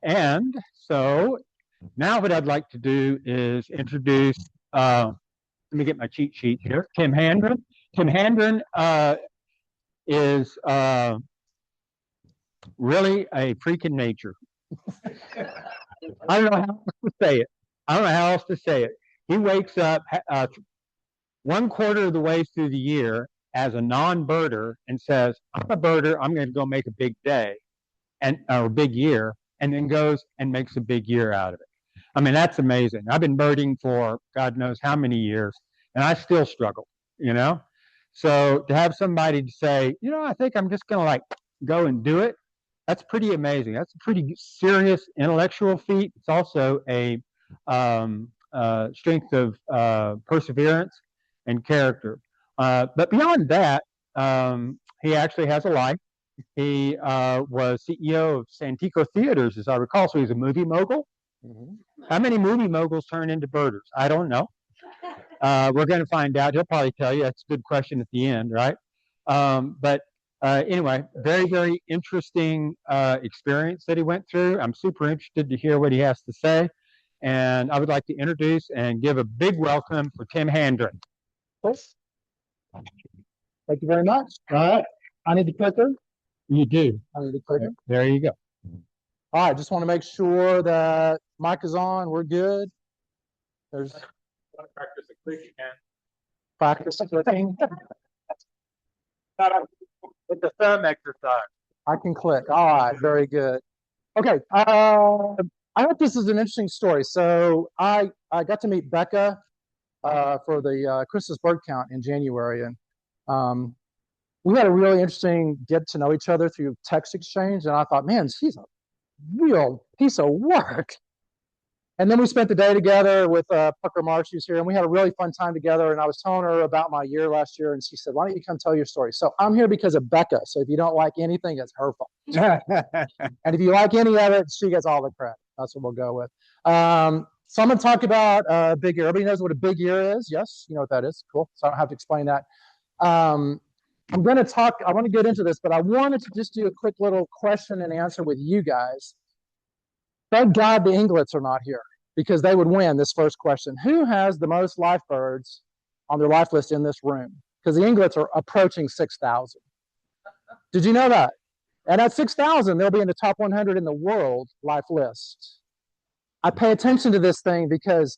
And so now what I'd like to do is introduce, let me get my cheat sheet here, Tim Handren. Tim Handren is really a freak in nature. I don't know how else to say it. I don't know how else to say it. He wakes up 1/4 of the way through the year as a non-birder and says, I'm a birder, I'm going to go make a big day or a big year, and then goes and makes a big year out of it. I mean, that's amazing. I've been birding for God knows how many years, and I still struggle, you know? So to have somebody to say, I think I'm just going to like go and do it, that's pretty amazing. That's a pretty serious intellectual feat. It's also a strength of perseverance and character. But beyond that, he actually has a life. He was CEO of Santikos Theatres, as I recall, so he's a movie mogul. Mm-hmm. How many movie moguls turn into birders? I don't know. We're going to find out. He'll probably tell you. That's a good question at the end, right? But anyway, very, very interesting experience that he went through. I'm super interested to hear what he has to say. And I would like to introduce and give a big welcome for Tim Handren. Thank you very much. All right. I need the clicker. You do. I need the clicker. There you go. All right. Just want to make sure that mic is on. We're good. There's practice a click again. Practice a clicking. With the thumb exercise. I can click. All right. Very good. Okay. I hope this is an interesting story. So I got to meet Becca for the Christmas bird count in January, and we had a really interesting get to know each other through text exchange. And I thought, man, she's a real piece of work. And then we spent the day together with Pucker Marsh, who's here, and we had a really fun time together. And I was telling her about my year last year, and she said, why don't you come tell your story? So I'm here because of Becca. So if you don't like anything, it's her fault. And if you like any of it, she gets all the credit. That's what we'll go with. So I'm going to talk about big year. Everybody knows what a big year is. Yes, you know what that is. Cool. So I don't have to explain that. I'm going to talk, I want to get into this, but I wanted to just do a quick little question and answer with you guys. Thank God the Inglets are not here, because they would win this first question. Who has the most life birds on their life list in this room? Because the Inglets are approaching 6,000. Did you know that? And at 6,000, they'll be in the top 100 in the world life list. I pay attention to this thing because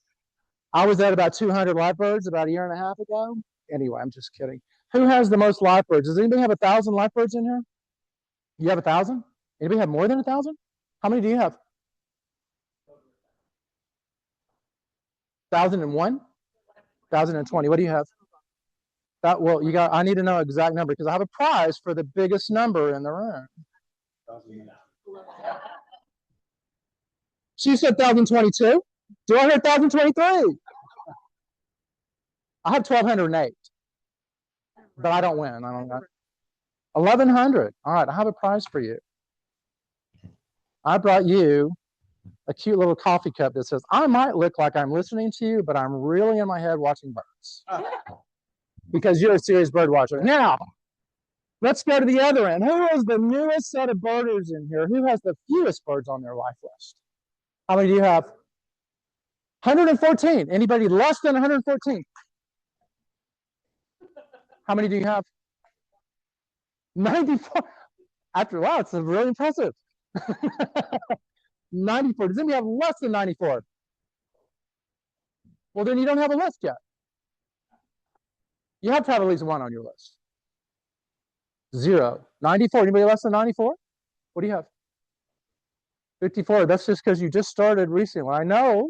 I was at about 200 life birds about a year and a half ago. Anyway, I'm just kidding. Who has the most life birds? Does anybody have 1,000 life birds in here? You have 1,000? Anybody have more than 1,000? How many do you have? 1,001? 1,020. What do you have? Well, I need to know exact number because I have a prize for the biggest number in the room. She said 1,022. Do I hear 1,023? I have 1,208. But I don't win. I don't know. 1,100. All right, I have a prize for you. I brought you a cute little coffee cup that says, I might look like I'm listening to you, but I'm really in my head watching birds. Because you're a serious bird watcher. Now, let's go to the other end. Who is the newest set of birders in here? Who has the fewest birds on their life list? How many do you have? 114. Anybody less than 114? How many do you have? 94. After all, it's really impressive. 94. Does anybody have less than 94? Well, then you don't have a list yet. You have to have at least one on your list. 0. 94. Anybody less than 94? What do you have? 54. That's just because you just started recently. I know.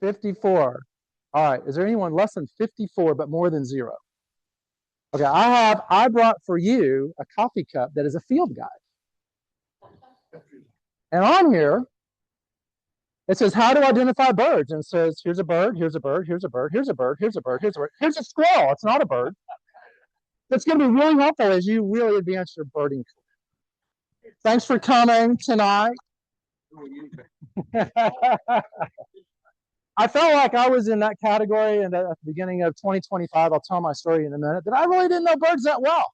54. All right. Is there anyone less than 54 but more than 0? Okay, I brought for you a coffee cup that is a field guide. And on here, it says how to identify birds. And it says, here's a bird, here's a bird, here's a bird, here's a bird, here's a bird, here's a bird. Here's a squirrel. It's not a bird. That's going to be really helpful as you really advance your birding career. Thanks for coming tonight. I felt like I was in that category, and at the beginning of 2025, I'll tell my story in a minute, that I really didn't know birds that well.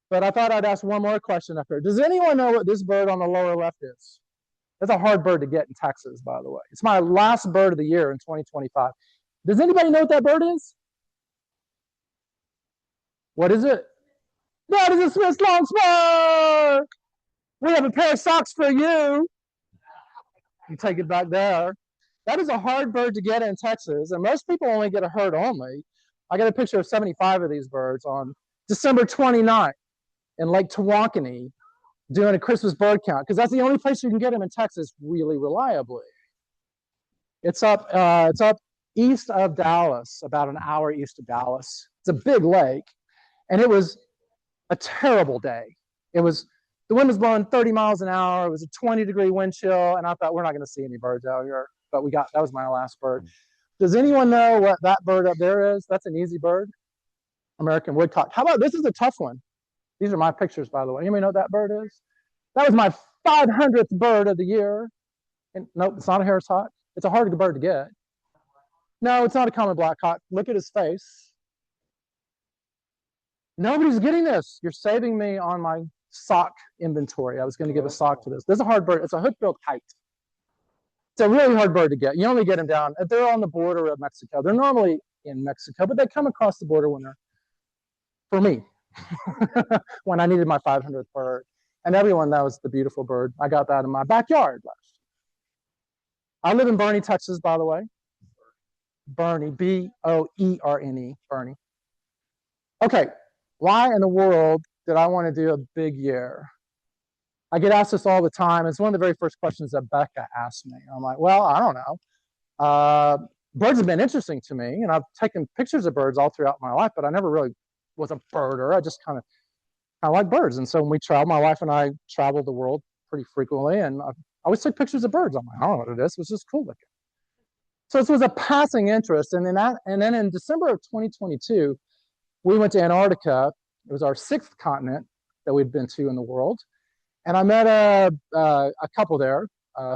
But I thought I'd ask one more question up here. Does anyone know what this bird on the lower left is? That's a hard bird to get in Texas, by the way. It's my last bird of the year in 2025. Does anybody know what that bird is? What is it? That is a Swiss long spur. We have a pair of socks for you. You take it back there. That is a hard bird to get in Texas, and most people only get a herd only. I got a picture of 75 of these birds on December 29th in Lake Tawankini doing a Christmas bird count, because that's the only place you can get them in Texas really reliably. It's up east of Dallas, about an hour east of Dallas. It's a big lake, and it was a terrible day. The wind was blowing 30 miles an hour. It was a 20-degree wind chill, and I thought we're not going to see any birds out here. But that was my last bird. Does anyone know what that bird up there is? That's an easy bird. American woodcock. How about this is a tough one? These are my pictures, by the way. Anybody know what that bird is? That was my 500th bird of the year. And nope, it's not a Harris hawk. It's a hard bird to get. No, it's not a common blackcock. Look at his face. Nobody's getting this. You're saving me on my sock inventory. I was going to give a sock to this. This is a hard bird. It's a hook-billed kite. It's a really hard bird to get. You only get them down. They're on the border of Mexico. They're normally in Mexico, but they come across the border when they're, for me, when I needed my 500th bird. And everyone knows the beautiful bird. I got that in my backyard last year. I live in Boerne, Texas, by the way. Boerne, B-O-E-R-N-E, Boerne. Okay, why in the world did I want to do a big year? I get asked this all the time. It's one of the very first questions that Becca asked me. I'm like, well, I don't know. Birds have been interesting to me, and I've taken pictures of birds all throughout my life, but I never really was a birder. I just kind of like birds. And so when we traveled, my wife and I traveled the world pretty frequently, and I always took pictures of birds. I'm like, I don't know what it is. It was just cool looking. So this was a passing interest. And then in December of 2022, we went to Antarctica. It was our 6th continent that we'd been to in the world. And I met a couple there,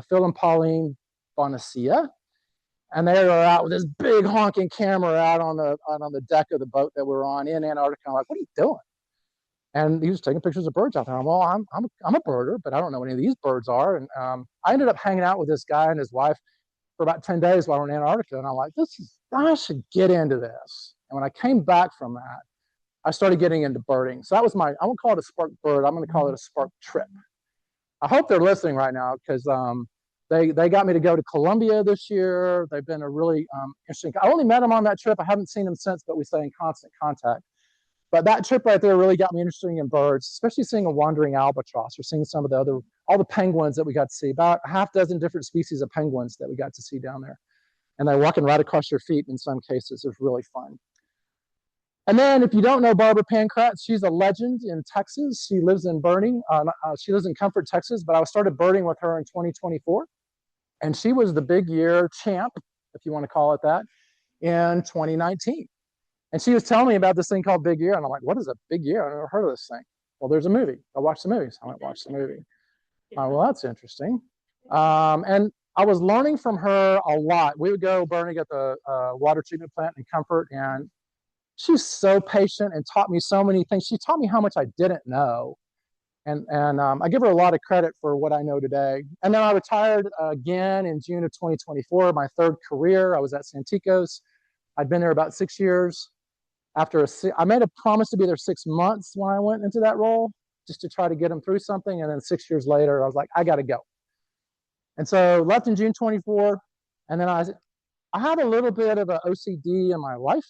Phil and Pauline Bonacia. And they were out with this big honking camera out on the deck of the boat that we were on in Antarctica. I'm like, what are you doing? And he was taking pictures of birds out there. Well, I'm a birder, but I don't know what any of these birds are. And I ended up hanging out with this guy and his wife for about 10 days while we were in Antarctica. And I'm like, I should get into this. And when I came back from that, I started getting into birding. So that was I won't call it a spark bird. I'm going to call it a spark trip. I hope they're listening right now, because they got me to go to Colombia this year. They've been a really interesting. I only met them on that trip. I haven't seen them since, but we stay in constant contact. But that trip right there really got me interested in birds, especially seeing a wandering albatross or seeing some of all the penguins that we got to see. About a half dozen different species of penguins that we got to see down there. And they're walking right across your feet in some cases. It was really fun. And then if you don't know Barbara Pankratz, she's a legend in Texas. She lives in Boerne. She lives in Comfort, Texas, but I started birding with her in 2024. And she was the big year champ, if you want to call it that, in 2019. And she was telling me about this thing called Big Year. And I'm like, what is a big year? I've never heard of this thing. Well, there's a movie. I watched the movie. So I went watch the movie. Well, that's interesting. And I was learning from her a lot. We would go burning at the water treatment plant in Comfort, and she's so patient and taught me so many things. She taught me how much I didn't know. And I give her a lot of credit for what I know today. And then I retired again in June of 2024, my 3rd career. I was at Santikos. I'd been there about 6 years. I made a promise to be there 6 months when I went into that role, just to try to get them through something. And then 6 years later, I was like, I got to go. And so left in June 24. And then I have a little bit of an OCD in my life.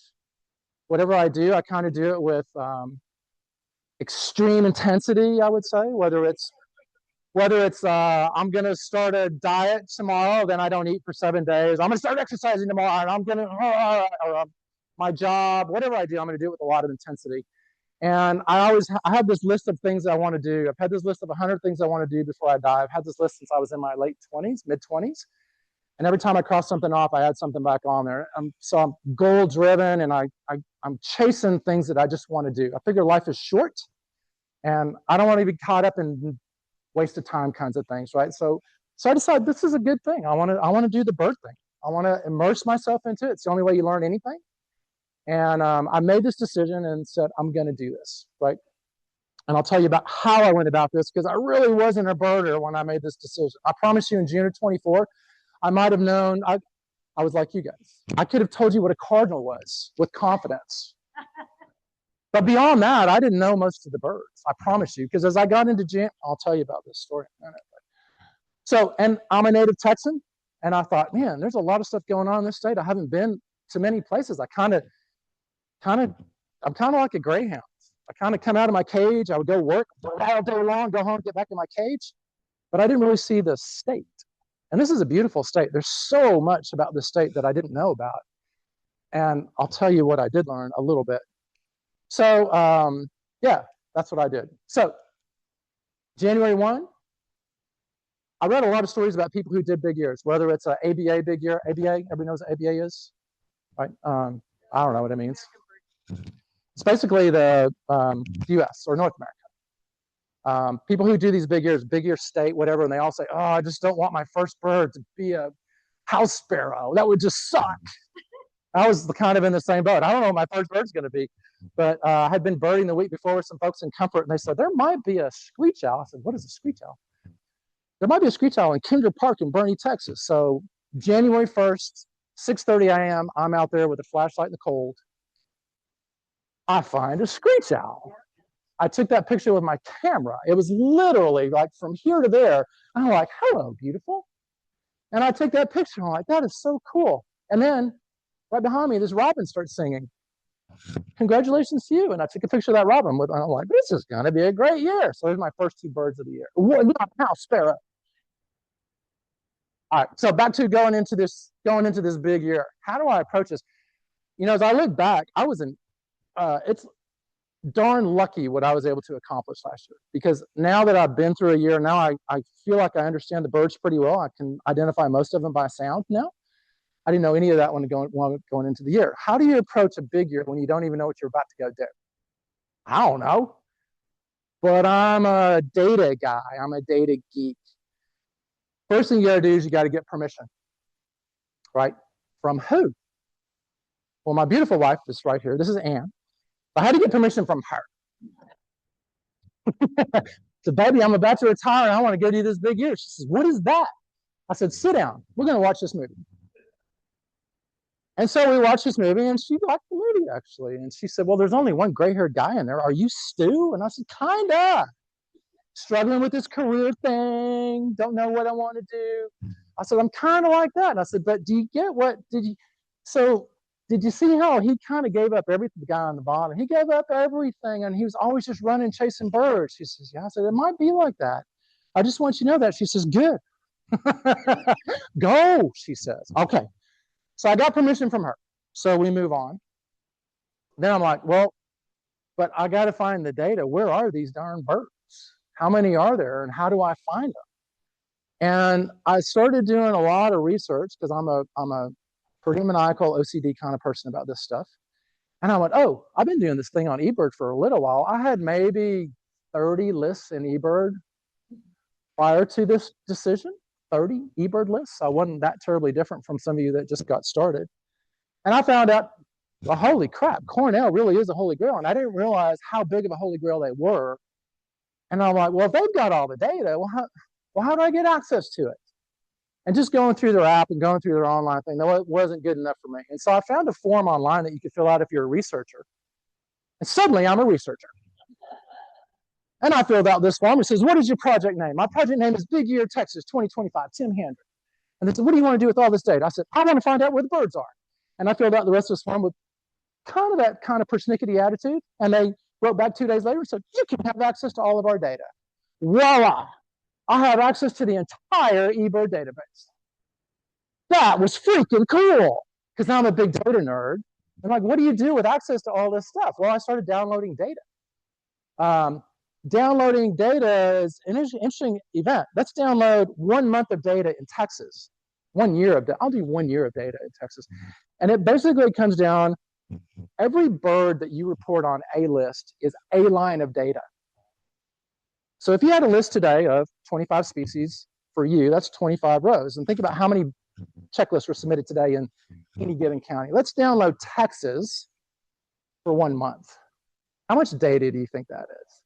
Whatever I do, I kind of do it with extreme intensity, I would say, whether it's I'm going to start a diet tomorrow, then I don't eat for 7 days. I'm going to start exercising tomorrow, and I'm going to, my job, whatever I do, I'm going to do it with a lot of intensity. And I have this list of things that I want to do. I've had this list of 100 things I want to do before I die. I've had this list since I was in my late 20s, mid 20s. And every time I cross something off, I add something back on there. So I'm goal driven, and I'm chasing things that I just want to do. I figure life is short, and I don't want to be caught up in waste of time kinds of things, right? So I decided this is a good thing. I want to do the bird thing. I want to immerse myself into it. It's the only way you learn anything. And I made this decision and said, I'm going to do this, right? And I'll tell you about how I went about this, because I really wasn't a birder when I made this decision. I promise you, in June of 24, I might have known, I was like you guys. I could have told you what a cardinal was with confidence. But beyond that, I didn't know most of the birds, I promise you, because as I got into Jan, I'll tell you about this story in a minute. So, and I'm a native Texan, and I thought, man, there's a lot of stuff going on in this state. I haven't been to many places. I'm kind of like a greyhound. I kind of come out of my cage. I would go work all day long, go home, get back in my cage. But I didn't really see the state. And this is a beautiful state. There's so much about this state that I didn't know about. And I'll tell you what I did learn a little bit. So, yeah, that's what I did. So, January 1, I read a lot of stories about people who did big years, whether it's an ABA big year. ABA, everybody knows what ABA is? Right? I don't know what it means. It's basically the US or North America. People who do these big years, big year state, whatever, and they all say, oh, I just don't want my first bird to be a house sparrow. That would just suck. I was kind of in the same boat. I don't know what my first bird's going to be, but I had been birding the week before with some folks in Comfort, and they said, there might be a screech owl. I said, what is a screech owl? There might be a screech owl in Kinder Park in Bernie, Texas. So January 1st, 6:30 a.m., I'm out there with a flashlight in the cold. I find a screech owl. I took that picture with my camera. It was literally like from here to there. I'm like, hello, beautiful. And I take that picture. I'm like, that is so cool. And then right behind me, this robin starts singing. Congratulations to you. And I took a picture of that robin. I'm like, this is going to be a great year. So there's my first 2 birds of the year. Not house sparrow. All right. So back to going into this big year. How do I approach this? You know, as I look back, I was it's darn lucky what I was able to accomplish last year, because now that I've been through a year, now I feel like I understand the birds pretty well. I can identify most of them by sound now. I didn't know any of that when going into the year. How do you approach a big year when you don't even know what you're about to go do? I don't know. But I'm a data guy. I'm a data geek. First thing you got to do is you got to get permission. Right? From who? Well, my beautiful wife is right here. This is Anne. I had to get permission from her. So, baby, I'm about to retire, and I want to go do this big year. She says, what is that? I said, sit down. We're going to watch this movie. And so we watched this movie, and she liked the movie, actually. And she said, well, there's only one gray-haired guy in there. Are you Stu? And I said, kinda. Struggling with this career thing. Don't know what I want to do. I said, I'm kind of like that. And I said, but do you get what did you? So did you see how he kind of gave up everything, the guy on the bottom? He gave up everything, and he was always just running, chasing birds. She says, yeah. I said, it might be like that. I just want you to know that. She says, good. Go, she says. Okay. So I got permission from her. So we move on. Then I'm like, well, but I got to find the data. Where are these darn birds? How many are there, and how do I find them? And I started doing a lot of research, because I'm a pretty maniacal OCD kind of person about this stuff. And I went, oh, I've been doing this thing on eBird for a little while. I had maybe 30 lists in eBird prior to this decision, 30 eBird lists. I wasn't that terribly different from some of you that just got started. And I found out, well, holy crap, Cornell really is a holy grail. And I didn't realize how big of a holy grail they were. And I'm like, well, if they've got all the data, how do I get access to it? And just going through their app and going through their online thing, that wasn't good enough for me. And so I found a form online that you could fill out if you're a researcher. And suddenly I'm a researcher. And I filled out this form. It says, what is your project name? My project name is Big Year Texas 2025, Tim Handren. And they said, what do you want to do with all this data? I said, I want to find out where the birds are. And I filled out the rest of this form with kind of that kind of persnickety attitude. And they wrote back 2 days later and said, you can have access to all of our data. Voila! I have access to the entire eBird database. That was freaking cool, because I'm a big data nerd. I'm like, what do you do with access to all this stuff? Well, I started downloading data. Downloading data is an interesting event. Let's download 1 month of data in Texas. 1 year of data. I'll do 1 year of data in Texas. And it basically comes down, every bird that you report on a list is a line of data. So if you had a list today of 25 species for you, that's 25 rows. And think about how many checklists were submitted today in any given county. Let's download Texas for 1 month. How much data do you think that is?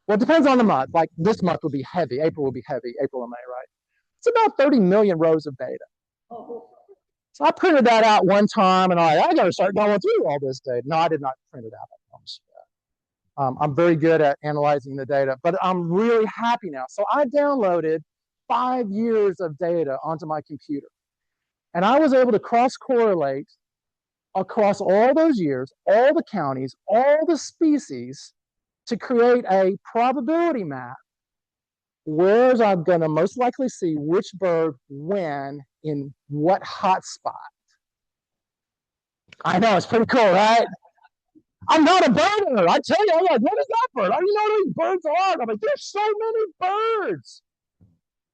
Well, it depends on the month. Like this month will be heavy. April will be heavy. April and May, right? It's about 30 million rows of data. So I printed that out one time, and I got to start going through all this data. No, I did not print it out. I'm very good at analyzing the data, but I'm really happy now. So I downloaded 5 years of data onto my computer, and I was able to cross-correlate across all those years, all the counties, all the species, to create a probability map where I'm going to most likely see which bird when in what hot spot. I know, it's pretty cool, right? I'm not a birder. I tell you, I'm like, what is that bird? I don't know what these birds are. I'm like, there's so many birds.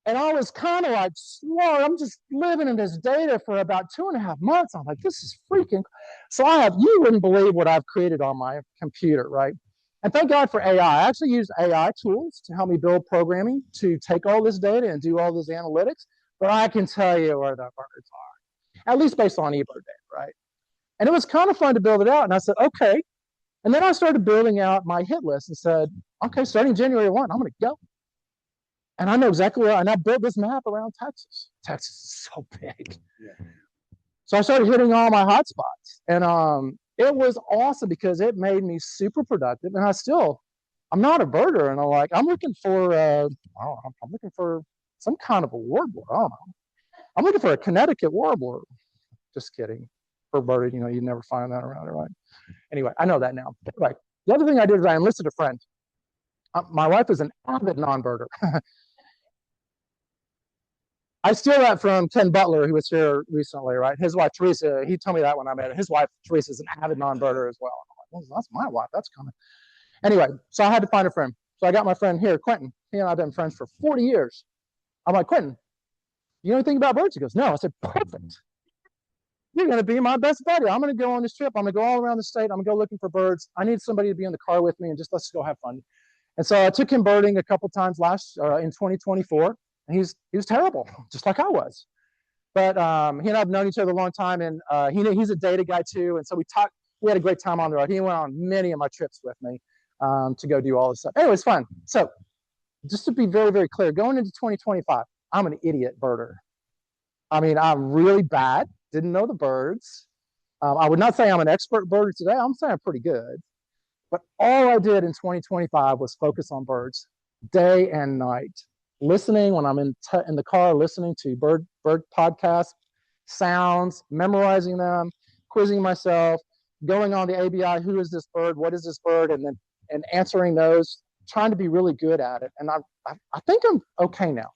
And I was kind of like, slow. I'm just living in this data for about 2.5 months. I'm like, this is freaking. So you wouldn't believe what I've created on my computer, right? And thank God for AI. I actually use AI tools to help me build programming to take all this data and do all this analytics. But I can tell you where the birds are, at least based on eBird data, right? And it was kind of fun to build it out. And I said, okay. And then I started building out my hit list and said, okay, starting January 1, I'm going to go. And I know exactly where, and I built this map around Texas. Texas is so big. Yeah. So I started hitting all my hotspots. And it was awesome because it made me super productive. And I'm not a birder. And I'm looking for, I'm looking for some kind of a warbler. I don't know. I'm looking for a Connecticut warbler. Just kidding. For birding, you'd never find that around, right? Anyway, I know that now. Anyway, the other thing I did is I enlisted a friend. My wife is an avid non-birder. I steal that from Ken Butler, who was here recently, right? His wife, Teresa, he told me that when I met her. His wife, Teresa, is an avid non-birder as well. I'm like, well, that's my wife. That's coming. Anyway, so I had to find a friend. So I got my friend here, Quentin. He and I have been friends for 40 years. I'm like, Quentin, you know anything about birds? He goes, no. I said, perfect. You're going to be my best buddy. I'm going to go on this trip. I'm going to go all around the state. I'm going to go looking for birds. I need somebody to be in the car with me and just let's go have fun. And so I took him birding a couple times in 2024. And he was terrible, just like I was. But he and I have known each other a long time, and he's a data guy too. And so we talked. We had a great time on the road. He went on many of my trips with me to go do all this stuff. Anyway, it's fun. So just to be very, very clear, going into 2025, I'm an idiot birder. I mean, I'm really bad. Didn't know the birds. I would not say I'm an expert birder today. I'm saying I'm pretty good. But all I did in 2025 was focus on birds day and night. Listening when I'm in the car, listening to bird podcasts, sounds, memorizing them, quizzing myself, going on the ABI, who is this bird, what is this bird, and answering those, trying to be really good at it. And I think I'm okay now.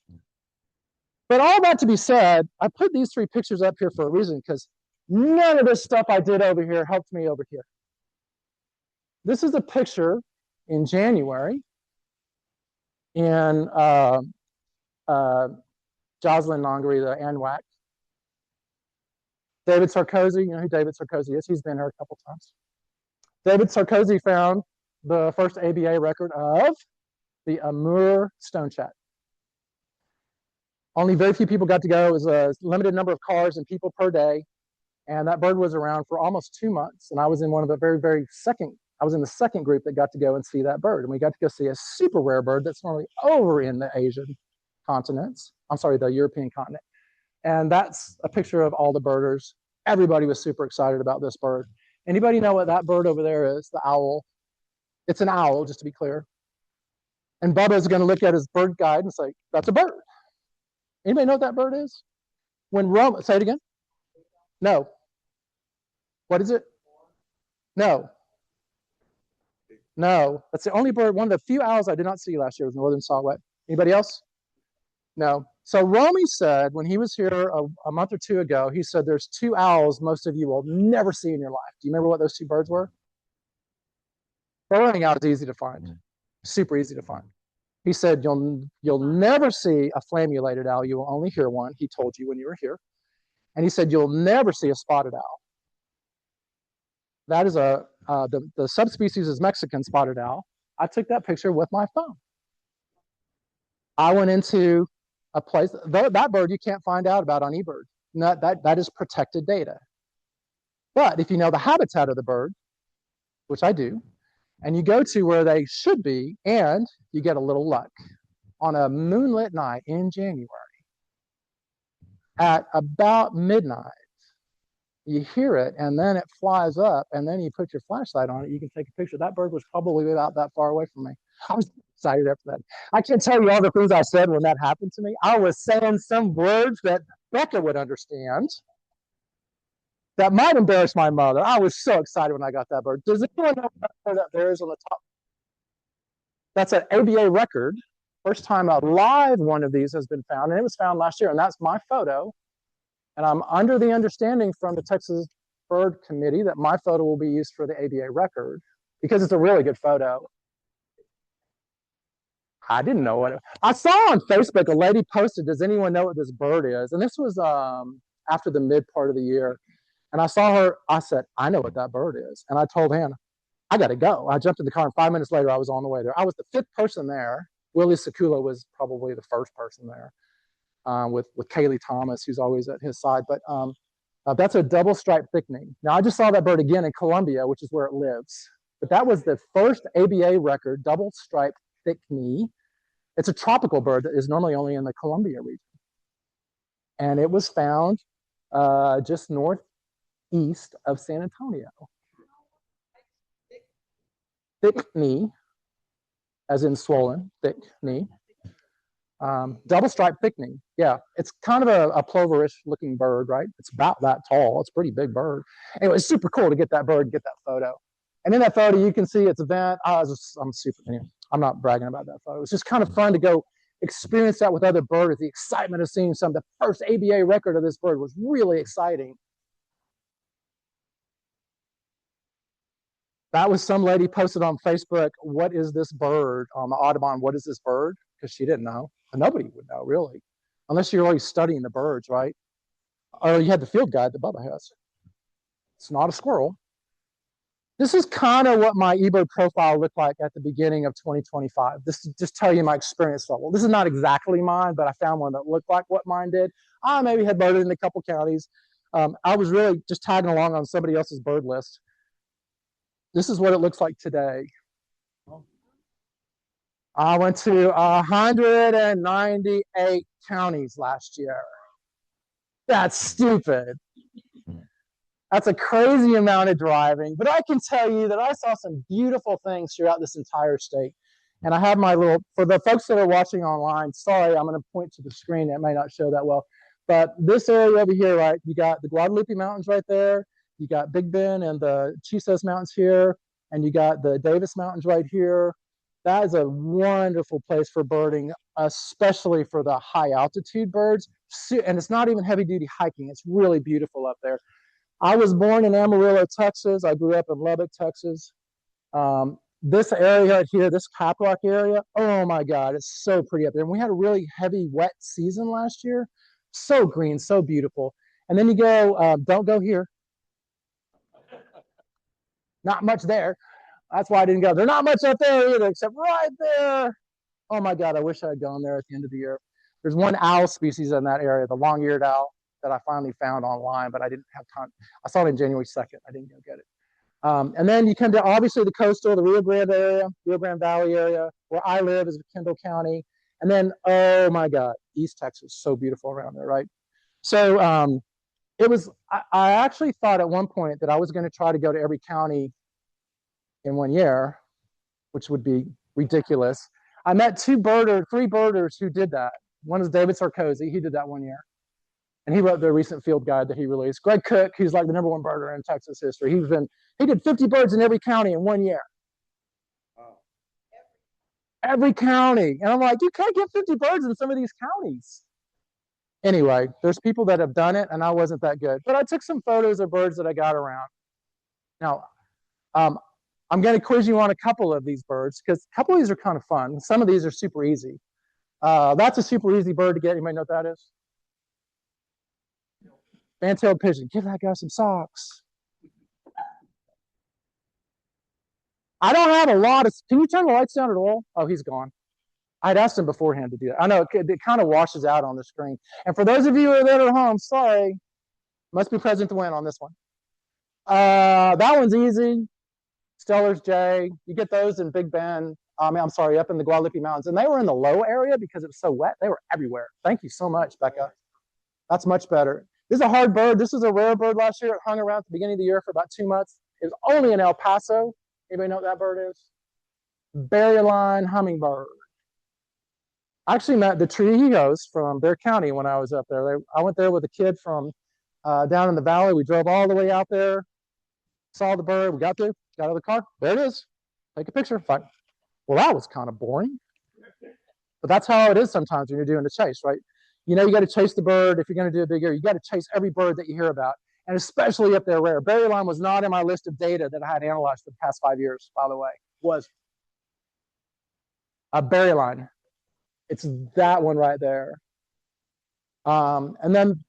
But all that to be said, I put these 3 pictures up here for a reason, because none of this stuff I did over here helped me over here. This is a picture in January in Joslyn, Hungary, the ANWAC. David Sarkozy, you know who David Sarkozy is? He's been here a couple times. David Sarkozy found the first ABA record of the Amur stonechat. Only very few people got to go. It was a limited number of cars and people per day. And that bird was around for almost 2 months. And I was in one of the I was in the second group that got to go and see that bird. And we got to go see a super rare bird that's normally over in the Asian continents. I'm sorry, the European continent. And that's a picture of all the birders. Everybody was super excited about this bird. Anybody know what that bird over there is? The owl. It's an owl, just to be clear. And Bubba's going to look at his bird guide and say, that's a bird. Anybody know what that bird is? Say it again. No. What is it? No. No. That's the only bird, one of the few owls I did not see last year was northern saw-whet. Anybody else? No. So Romy said, when he was here a month or 2 ago, he said there's 2 owls most of you will never see in your life. Do you remember what those 2 birds were? Burrowing owl is easy to find. Super easy to find. He said, you'll never see a flammulated owl. You will only hear one. He told you when you were here. And he said, you'll never see a spotted owl. That is the subspecies is Mexican spotted owl. I took that picture with my phone. I went into a place, that bird you can't find out about on eBird. That is protected data. But if you know the habitat of the bird, which I do, and you go to where they should be, and you get a little luck. On a moonlit night in January, at about midnight, you hear it, and then it flies up, and then you put your flashlight on it, you can take a picture. That bird was probably about that far away from me. I was excited after that. I can't tell you all the things I said when that happened to me. I was saying some words that Becca would understand that might embarrass my mother. I was so excited when I got that bird. Does anyone know what that there is on the top? That's an ABA record. First time a live one of these has been found, and it was found last year, and that's my photo. And I'm under the understanding from the Texas Bird Committee that my photo will be used for the ABA record because it's a really good photo. I didn't know what I saw on Facebook. A lady posted, "Does anyone know what this bird is?" And this was after the mid part of the year. And I saw her. I said, "I know what that bird is." And I told Hannah, "I got to go." I jumped in the car, and 5 minutes later, I was on the way there. I was the fifth person there. Willie Sakula was probably the first person there, with Kaylee Thomas, who's always at his side. But that's a double stripe thickening. Now, I just saw that bird again in Colombia, which is where it lives. But that was the first ABA record, double stripe thickney. It's a tropical bird that is normally only in the Columbia region. And it was found just northeast of San Antonio. Thickney, as in swollen, thick knee. Double stripe thickening. Yeah, it's kind of a ploverish looking bird, right? It's about that tall. It's a pretty big bird. Anyway, it's super cool to get that bird and get that photo. And in that photo, you can see its event. Anyway, I'm not bragging about that photo. It's just kind of fun to go experience that with other birds. The excitement of seeing the first ABA record of this bird was really exciting. That was some lady posted on Facebook, "What is this bird?" on the Audubon, "What is this bird?" Because she didn't know. And nobody would know, really. Unless you're always studying the birds, right? Or you had the field guide that Bubba has. It's not a squirrel. This is kind of what my eBird profile looked like at the beginning of 2025. This is just tell you my experience level. This is not exactly mine, but I found one that looked like what mine did. I maybe had birded in a couple counties. I was really just tagging along on somebody else's bird list. This is what it looks like today. I went to 198 counties last year. That's stupid. That's a crazy amount of driving. But I can tell you that I saw some beautiful things throughout this entire state. And I have my little, for the folks that are watching online, sorry, I'm going to point to the screen. It may not show that well. But this area over here, right, you got the Guadalupe Mountains right there. You got Big Bend and the Chisos Mountains here. And you got the Davis Mountains right here. That is a wonderful place for birding, especially for the high altitude birds. And it's not even heavy duty hiking. It's really beautiful up there. I was born in Amarillo, Texas. I grew up in Lubbock, Texas. This area right here, this Caprock area, oh my God, it's so pretty up there. And we had a really heavy, wet season last year. So green, so beautiful. And then you go, don't go here. Not much there. That's why I didn't go. There's not much up there either, except right there. Oh my God, I wish I had gone there at the end of the year. There's one owl species in that area, the long-eared owl, that I finally found online, but I didn't have time. I saw it on January 2nd. I didn't go get it. And then you come to, obviously, the coastal, the Rio Grande area, Rio Grande Valley area. Where I live is Kendall County. And then, oh my God, East Texas, so beautiful around there, right? So it was, I actually thought at one point that I was going to try to go to every county in 1 year, which would be ridiculous. I met three birders who did that. One is David Sarkozy. He did that 1 year. And he wrote the recent field guide that he released. Greg Cook, who's like the #1 birder in Texas history. He did 50 birds in every county in 1 year. Wow. Every county. And I'm like, you can't get 50 birds in some of these counties. Anyway, there's people that have done it, and I wasn't that good. But I took some photos of birds that I got around. Now, I'm going to quiz you on a couple of these birds, because a couple of these are kind of fun. Some of these are super easy. That's a super easy bird to get. You might know what that is. Fan-tailed pigeon. Give that guy some socks. I don't have a lot of... Can you turn the lights down at all? Oh, he's gone. I'd asked him beforehand to do that. I know it kind of washes out on the screen. And for those of you that are at home, sorry. Must be present to win on this one. That one's easy. Steller's Jay. You get those in Big Bend. I'm sorry, up in the Guadalupe Mountains. And they were in the low area because it was so wet. They were everywhere. Thank you so much, Becca. That's much better. This is a hard bird. This was a rare bird last year. It hung around at the beginning of the year for about 2 months. It was only in El Paso. Anybody know what that bird is? Berryline hummingbird. I actually met the Trujillos from Bexar County when I was up there. I went there with a kid from down in the valley. We drove all the way out there, saw the bird. We got there, got out of the car. There it is. Take a picture. Fine. Well, that was kind of boring. But that's how it is sometimes when you're doing the chase, right? You know, you got to chase the bird. If you're going to do a big area, you got to chase every bird that you hear about, and especially if they're rare. Berryline was not in my list of data that I had analyzed for the past 5 years, by the way. Was a berryline. It's that one right there. And then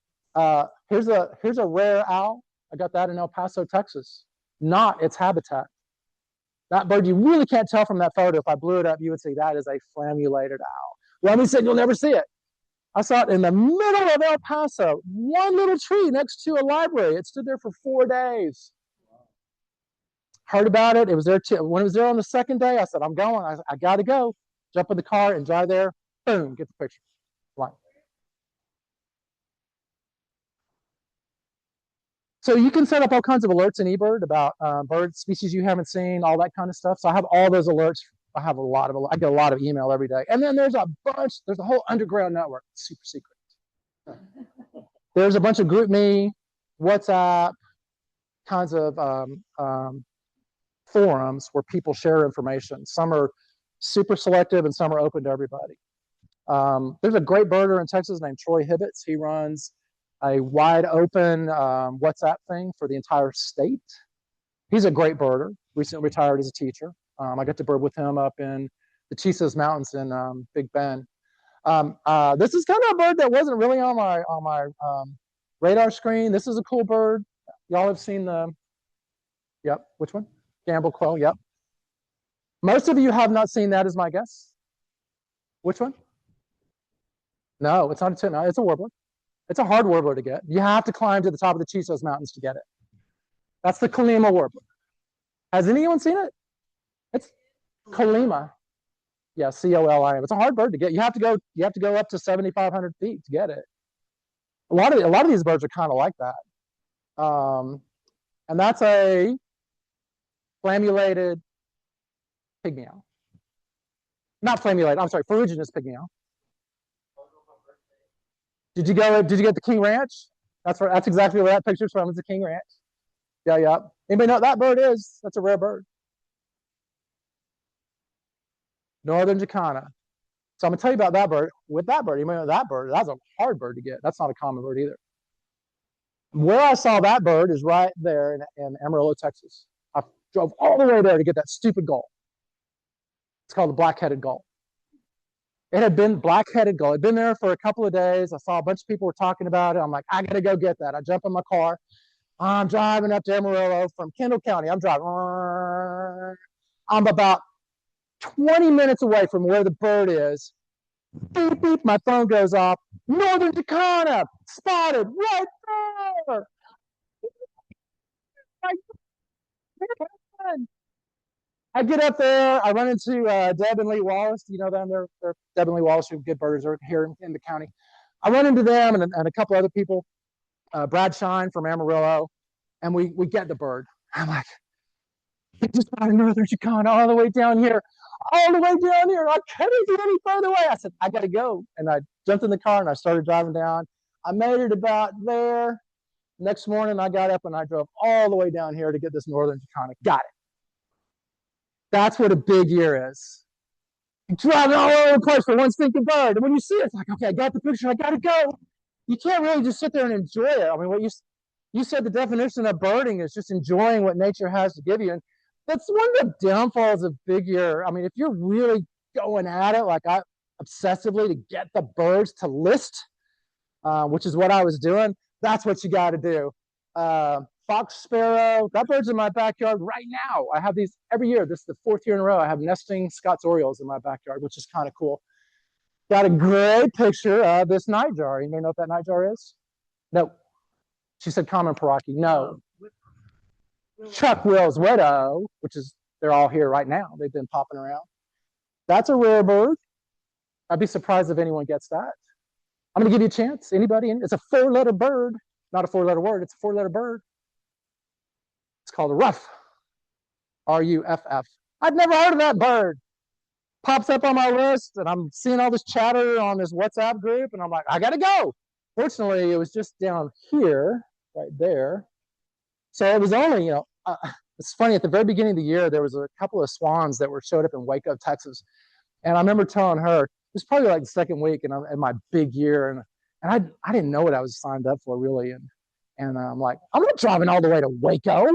here's a rare owl. I got that in El Paso, Texas. Not its habitat. That bird, you really can't tell from that photo. If I blew it up, you would see that is a flammulated owl. Lemmy said you'll never see it. I saw it in the middle of El Paso, one little tree next to a library. It stood there for 4 days. Heard about it. It was there when it was there on the second day. I said, I'm going. I got to go. Jump in the car and drive there. Boom, get the picture. Fine. So you can set up all kinds of alerts in eBird about bird species you haven't seen, all that kind of stuff. So I have all those alerts. I have I get a lot of email every day. And then there's a whole underground network, super secret. There's a bunch of GroupMe, WhatsApp, kinds of forums where people share information. Some are super selective and some are open to everybody. There's a great birder in Texas named Troy Hibbets. He runs a wide open WhatsApp thing for the entire state. He's a great birder, recently retired as a teacher. I got to bird with him up in the Chisos Mountains in Big Bend. This is kind of a bird that wasn't really on my radar screen. This is a cool bird. Y'all have seen yep, which one? Gamble Crow, yep. Most of you have not seen that, is my guess. Which one? No, it's not a titmouse. It's a warbler. It's a hard warbler to get. You have to climb to the top of the Chisos Mountains to get it. That's the Colima warbler. Has anyone seen it? It's Colima. Yeah, C-O-L-I-M. It's a hard bird to get. You have to go up to 7,500 feet to get it. A lot of these birds are kind of like that. And that's a flammulated pygmy owl. Not flammulated. I'm sorry, ferruginous pygmy owl. Did you get the King Ranch? That's exactly where that picture's from. It's the King Ranch. Yeah. Anybody know what that bird is? That's a rare bird. Northern Jacana. So I'm gonna tell you about that bird. With that bird, you may know that bird. That's a hard bird to get. That's not a common bird either. Where I saw that bird is right there in Amarillo, Texas. I drove all the way there to get that stupid gull. It's called the black-headed gull. It had been black-headed gull. It had been there for a couple of days. I saw a bunch of people were talking about it. I'm like, I gotta go get that. I jump in my car. I'm driving up to Amarillo from Kendall County. I'm driving. I'm about 20 minutes away from where the bird is. Beep, beep, my phone goes off. Northern Jacana, spotted right there. I get up there. I run into Deb and Lee Wallace. You know them? They're Deb and Lee Wallace, who are good birders, are here in the county. I run into them and a couple other people. Brad Shine from Amarillo, and we get the bird. I'm like, I just got a Northern Jacana all the way down here. I couldn't get any further away. I said, I got to go. And I jumped in the car and I started driving down. I made it about there. Next morning, I got up and I drove all the way down here to get this Northern Jacana. Got it. That's what a big year is. You're driving all over the place for one stinking bird. And when you see it, it's like, okay, I got the picture. I got to go. You can't really just sit there and enjoy it. I mean, what you said the definition of birding is just enjoying what nature has to give you. And that's one of the downfalls of big year. I mean, if you're really going at it, like obsessively to get the birds to list, which is what I was doing, that's what you got to do. Fox sparrow, that bird's in my backyard right now. I have these every year. This is the 4th year in a row. I have nesting Scott's Orioles in my backyard, which is kind of cool. Got a great picture of this nightjar. You may know what that nightjar is? No. She said common Paraki. No. Chuck Will's widow, which is, they're all here right now. They've been popping around. That's a rare bird. I'd be surprised if anyone gets that. I'm going to give you a chance. Anybody? It's a four-letter bird, not a four-letter word. It's a four-letter bird. It's called a ruff. R-U-F-F. I'd never heard of that bird. Pops up on my list, and I'm seeing all this chatter on this WhatsApp group, and I'm like, I got to go. Fortunately, it was just down here, right there. So it was only, it's funny, at the very beginning of the year, there was a couple of swans that showed up in Waco, Texas. And I remember telling her, it was probably like the second week in my big year, and I didn't know what I was signed up for, really. And I'm like, I'm not driving all the way to Waco,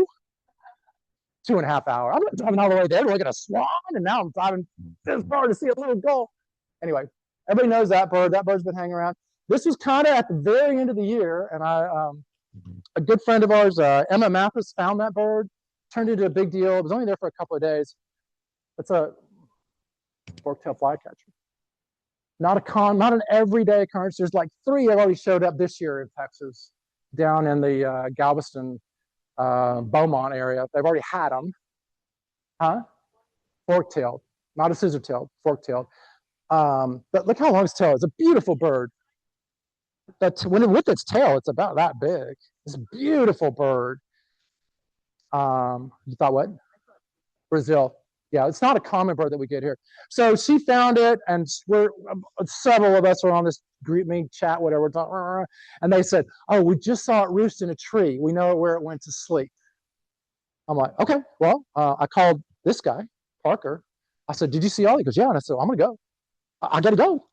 2.5 hours. I'm not driving all the way there to look at a swan, and now I'm driving this far to see a little gull. Anyway, everybody knows that bird. That bird's been hanging around. This was kind of at the very end of the year, and a good friend of ours, Emma Mathis, found that bird, turned it into a big deal. It was only there for a couple of days. It's a fork-tailed flycatcher. Not an everyday occurrence. There's like 3 have already showed up this year in Texas, down in the Galveston, Beaumont area. They've already had them. Huh? Fork-tailed, not a scissor-tailed, fork-tailed. But look how long its tail is. It's a beautiful bird. With its tail, it's about that big. It's a beautiful bird. You thought what? Brazil. Yeah, it's not a common bird that we get here. So she found it, and several of us were on this group meeting chat, whatever, and they said, "Oh, we just saw it roost in a tree. We know where it went to sleep." I'm like, "Okay, well," I called this guy, Parker. I said, "Did you see all?" He goes, "Yeah." And I said, "I'm gonna go. I gotta go."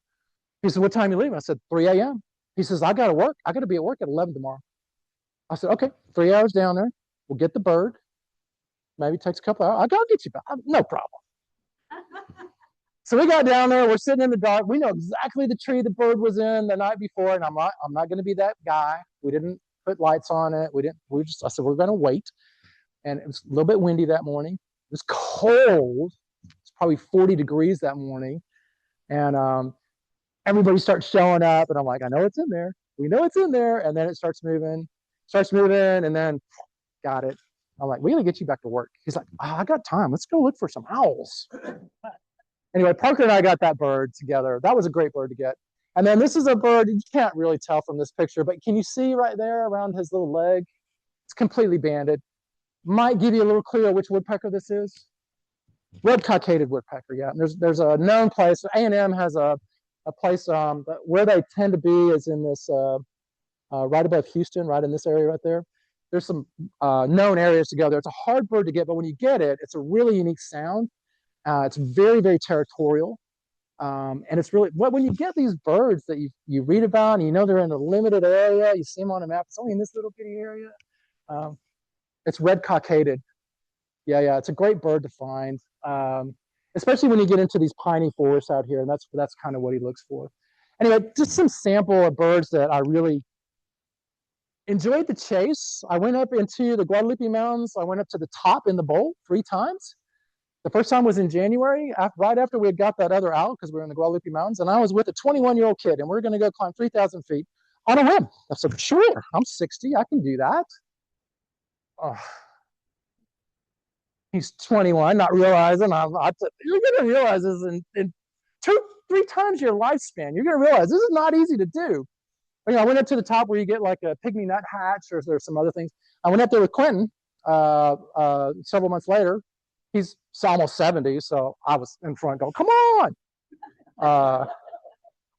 He said, "What time are you leaving?" I said, 3 a.m. He says, "I gotta work. I gotta be at work at 11 tomorrow." I said, "Okay, 3 hours down there. We'll get the bird. Maybe it takes a couple hours. I'll get you back. No problem." So we got down there. We're sitting in the dark. We know exactly the tree the bird was in the night before, and I'm not going to be that guy. We didn't put lights on it. I said, we're going to wait. And it was a little bit windy that morning. It was cold. It's probably 40 degrees that morning. And everybody starts showing up, and I'm like, I know it's in there. We know it's in there. And then it starts moving, and then got it. I'm like, we're going to get you back to work. He's like, I got time. Let's go look for some owls. Anyway, Parker and I got that bird together. That was a great bird to get. And then this is a bird, you can't really tell from this picture, but can you see right there around his little leg? It's completely banded. Might give you a little clue which woodpecker this is. Red-cockaded woodpecker, yeah. And there's a known place. A&M has a place where they tend to be is in this, right above Houston, right in this area right there. There's some known areas to go there. It's a hard bird to get, but when you get it, it's a really unique sound. It's very, very territorial. And it's really, when you get these birds that you read about, and you know they're in a limited area, you see them on a map, it's only in this little bitty area. It's red-cockaded. Yeah, it's a great bird to find, especially when you get into these piney forests out here, and that's kind of what he looks for. Anyway, just some sample of birds that I really enjoyed the chase. I went up into the Guadalupe Mountains. I went up to the top in the bowl 3 times. The first time was in January, right after we had got that other owl, because we were in the Guadalupe Mountains, and I was with a 21-year-old kid, and we are going to go climb 3,000 feet on a whim. I said, sure, I'm 60, I can do that. Oh. He's 21, not realizing. You're going to realize this in 2-3 times your lifespan. You're going to realize this is not easy to do. I went up to the top where you get like a pygmy nuthatch, or there's some other things. I went up there with Quentin several months later. He's almost 70, so I was in front going, come on.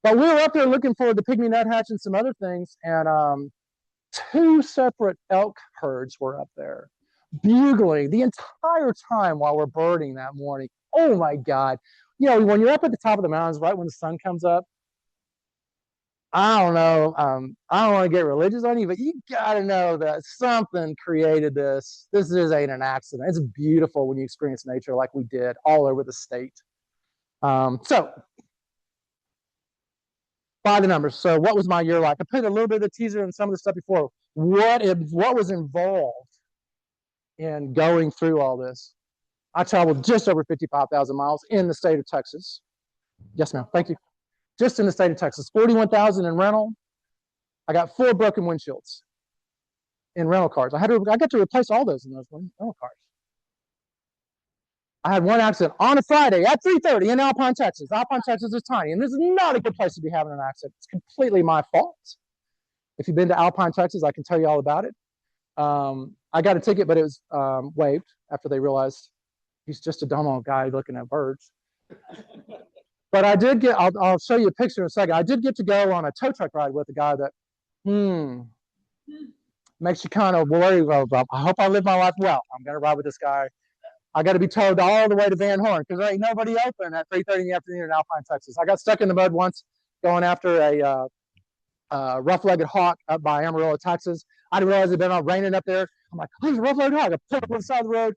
But we were up there looking for the pygmy nuthatch and some other things, and 2 separate elk herds were up there, bugling the entire time while we're birding that morning. Oh my God. When you're up at the top of the mountains, right when the sun comes up, I don't know. I don't want to get religious on you, but you got to know that something created this. This ain't an accident. It's beautiful when you experience nature like we did all over the state. So, by the numbers. So, what was my year like? I put a little bit of the teaser and some of the stuff before. What was involved in going through all this? I traveled just over 55,000 miles in the state of Texas. Yes, ma'am. Thank you. Just in the state of Texas, 41,000 in rental. I got 4 broken windshields in rental cars. I got to replace all those in those rental cars. I had one accident on a Friday at 3:30 in Alpine, Texas. Alpine, Texas is tiny, and this is not a good place to be having an accident. It's completely my fault. If you've been to Alpine, Texas, I can tell you all about it. I got a ticket, but it was waived after they realized he's just a dumb old guy looking at birds. But I did get, I'll show you a picture in a second. I did get to go on a tow truck ride with a guy that, makes you kind of worry about, I hope I live my life well. I'm going to ride with this guy. I got to be towed all the way to Van Horn because there ain't nobody open at 3:30 in the afternoon in Alpine, Texas. I got stuck in the mud once going after a rough-legged hawk up by Amarillo, Texas. I didn't realize it had been raining up there. I'm like, oh, there's a rough-legged hawk. I pulled up on the side of the road.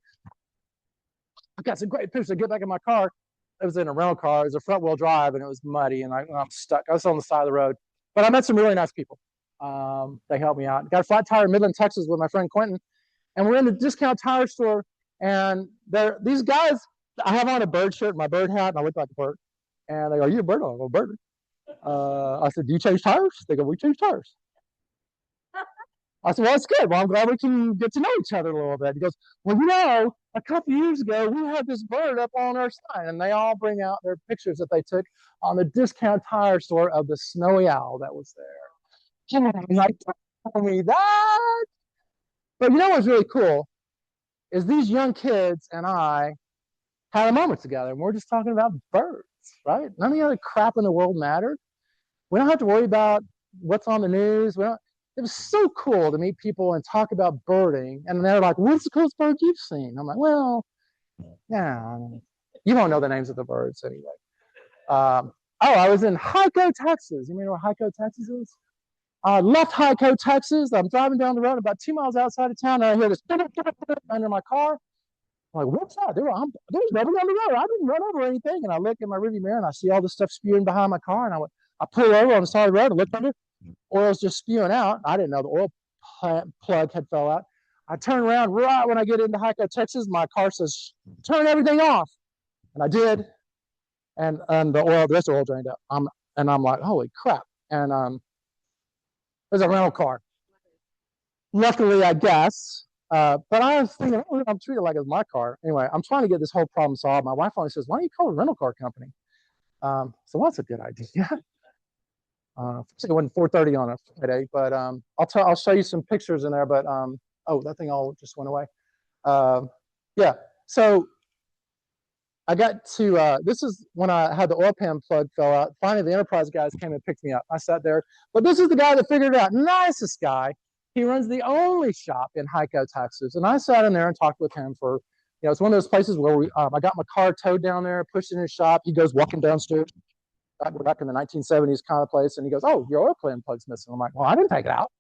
I got some great pictures. I get back in my car. It was in a rental car. It was a front-wheel drive, and it was muddy, and I'm stuck. I was on the side of the road. But I met some really nice people. They helped me out. Got a flat tire in Midland, Texas with my friend Quentin, and we're in the discount tire store, and these guys, I have on a bird shirt, my bird hat, and I look like a bird. And they go, are you a bird? I go, bird. I said, do you change tires? They go, we change tires. I said, well, that's good. Well, I'm glad we can get to know each other a little bit. He goes, well, a couple years ago, we had this bird up on our sign, and they all bring out their pictures that they took on the discount tire store of the snowy owl that was there. And I'm like, tell me that. But what's really cool is these young kids and I had a moment together, and we're just talking about birds, right? None of the other crap in the world mattered. We don't have to worry about what's on the news. It was so cool to meet people and talk about birding. And they're like, what's the coolest bird you've seen? I'm like, well, yeah, you won't know the names of the birds anyway. I was in Hyco, Texas. You know where Hyco, Texas is? I left Hyco, Texas. I'm driving down the road about 2 miles outside of town, and I hear this under my car. I'm like, what's that? There's nobody on the road. I didn't run over anything. And I look in my rearview mirror, and I see all this stuff spewing behind my car. And I pull over on the side of the road and look under. Oil's just spewing out. I didn't know the oil plug had fell out. I turn around right when I get into Hyco, Texas. My car says, turn everything off. And I did. And the rest of the oil drained out. I'm like, holy crap. And it was a rental car. Luckily, I guess. But I was thinking, I'm treated like it's my car. Anyway, I'm trying to get this whole problem solved. My wife finally says, why don't you call a rental car company? So that's a good idea. It wasn't 4:30 on a Friday, but I'll show you some pictures in there. But that thing all just went away. Yeah. So I got to this is when I had the oil pan plug fell out. Finally, the Enterprise guys came and picked me up. I sat there, but this is the guy that figured it out. Nicest guy. He runs the only shop in Hyco, Texas, and I sat in there and talked with him for. It's one of those places where I got my car towed down there, pushed in his shop. He goes walking downstairs. Back in the 1970s kind of place, and he goes, oh, your oil pan plug's missing. I'm like, well, I didn't take it out.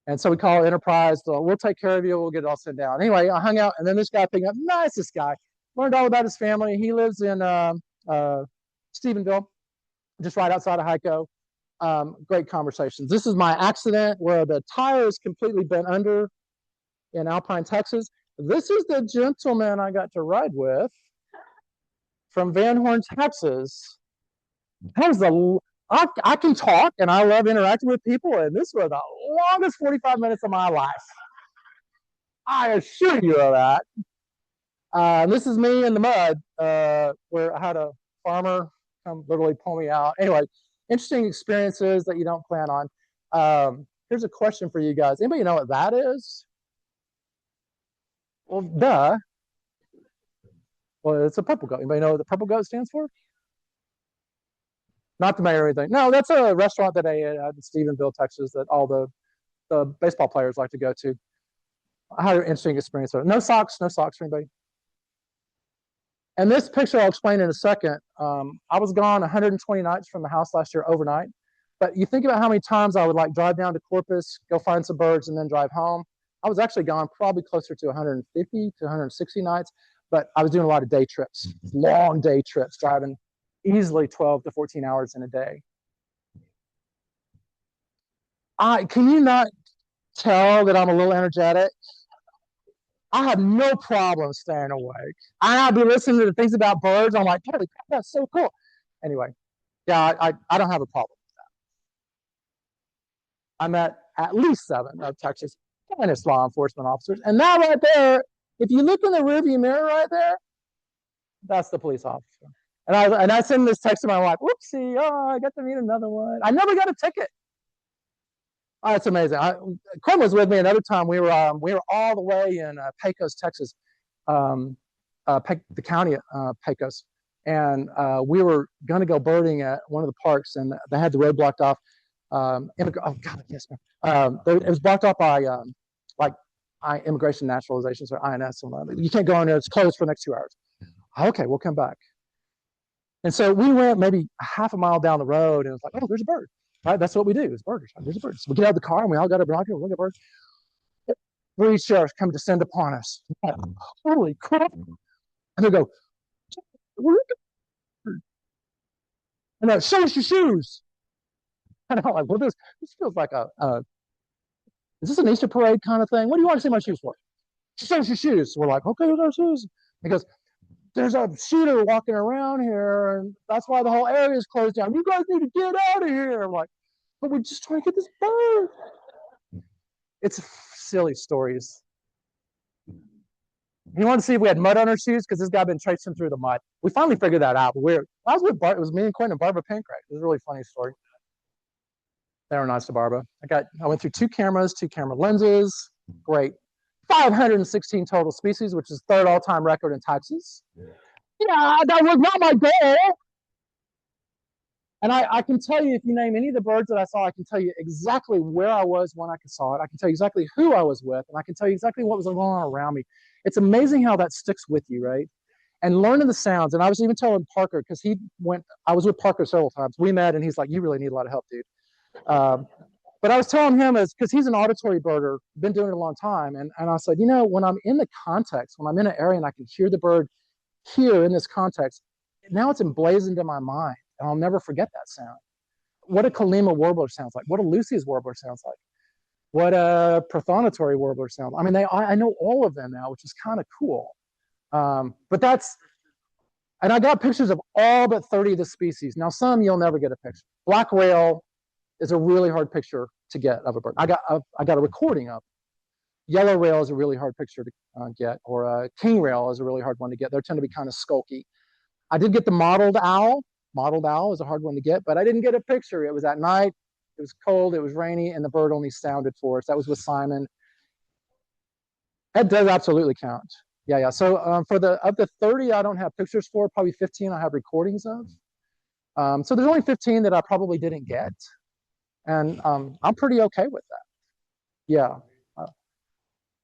And so we call Enterprise. We'll take care of you. We'll get it all sent down. Anyway, I hung out, and then this guy picked up, nicest guy. Learned all about his family. He lives in Stephenville, just right outside of Hyco. Great conversations. This is my accident where the tire is completely bent under in Alpine, Texas. This is the gentleman I got to ride with from Van Horn, Texas. I can talk, and I love interacting with people, and this was the longest 45 minutes of my life. I assure you of that. This is me in the mud, where I had a farmer come literally pull me out. Anyway, interesting experiences that you don't plan on. Here's a question for you guys. Anybody know what that is? Well, duh. Well, it's a purple goat. Anybody know what the purple goat stands for? Not the mayor or anything. No, that's a restaurant that I ate at Stephenville, Texas, that all the baseball players like to go to. I had an interesting experience there. No socks for anybody. And this picture I'll explain in a second. I was gone 120 nights from the house last year overnight. But you think about how many times I would drive down to Corpus, go find some birds, and then drive home. I was actually gone probably closer to 150 to 160 nights, but I was doing a lot of day trips, long day trips, driving easily 12 to 14 hours in a day. Can you not tell that I'm a little energetic? I have no problem staying awake. I'll be listening to the things about birds. I'm like, holy crap, that's so cool. Anyway, yeah, I don't have a problem with that. I met at least 7 of Texas finest law enforcement officers. And that right there, if you look in the rearview mirror right there, That's the police officer. And I send this text to my wife. Whoopsie! Oh, I got to meet another one. I never got a ticket. Oh, it's amazing. Quinn was with me another time. We were all the way in Pecos, Texas, the county Pecos, and we were going to go birding at one of the parks, and they had the road blocked off. Oh God, yes, it was blocked off by like immigration naturalization, or INS. You can't go in there. It's closed for the next 2 hours. Okay, we'll come back. And so we went maybe half a mile down the road, and it's like, oh, there's a bird. Right? That's what we do. It's birders. There's a bird. So we get out of the car, and we all got a binocular. Look at birds. 3 sheriffs come descend upon us. Holy crap! And they go, and they show us your shoes. And I'm like, well, this feels like is this an Easter parade kind of thing? What do you want to see my shoes for? Show us your shoes. So we're like, okay, here's our shoes. Because there's a shooter walking around here, and that's why the whole area is closed down. You guys need to get out of here. I'm like, but we're just trying to get this bird. It's silly stories. He wanted to see if we had mud on our shoes because this guy had been tracing through the mud. We finally figured that out. But I was with Bart. It was me and Quentin and Barbara Pancrack. It was a really funny story. They were nice to Barbara. I went through 2 cameras, 2 camera lenses. Great. 516 total species, which is 3rd all-time record in Texas. Yeah, that was not my goal. And I can tell you, if you name any of the birds that I saw, I can tell you exactly where I was when I saw it. I can tell you exactly who I was with, and I can tell you exactly what was going on around me. It's amazing how that sticks with you, right? And learning the sounds. And I was even telling Parker, because I was with Parker several times. We met, and he's like, you really need a lot of help, dude. But I was telling him, because he's an auditory birder, been doing it a long time. And I said, when I'm in the context, when I'm in an area and I can hear the bird here in this context, now it's emblazoned in my mind. And I'll never forget that sound. What a Kalima warbler sounds like. What a Lucy's warbler sounds like. What a prothonotary warbler sounds like. I mean, I know all of them now, which is kind of cool. But and I got pictures of all but 30 of the species. Now, some you'll never get a picture. Black rail is a really hard picture to get of a bird. I got a recording of it. Yellow rail is a really hard picture to get, or king rail is a really hard one to get. They tend to be kind of skulky. I did get the mottled owl. Mottled owl is a hard one to get, but I didn't get a picture. It was at night. It was cold. It was rainy, and the bird only sounded for us. That was with Simon. That does absolutely count. Yeah. So of the 30, I don't have pictures for. Probably 15 I have recordings of. So there's only 15 that I probably didn't get, and I'm pretty okay with that. Yeah.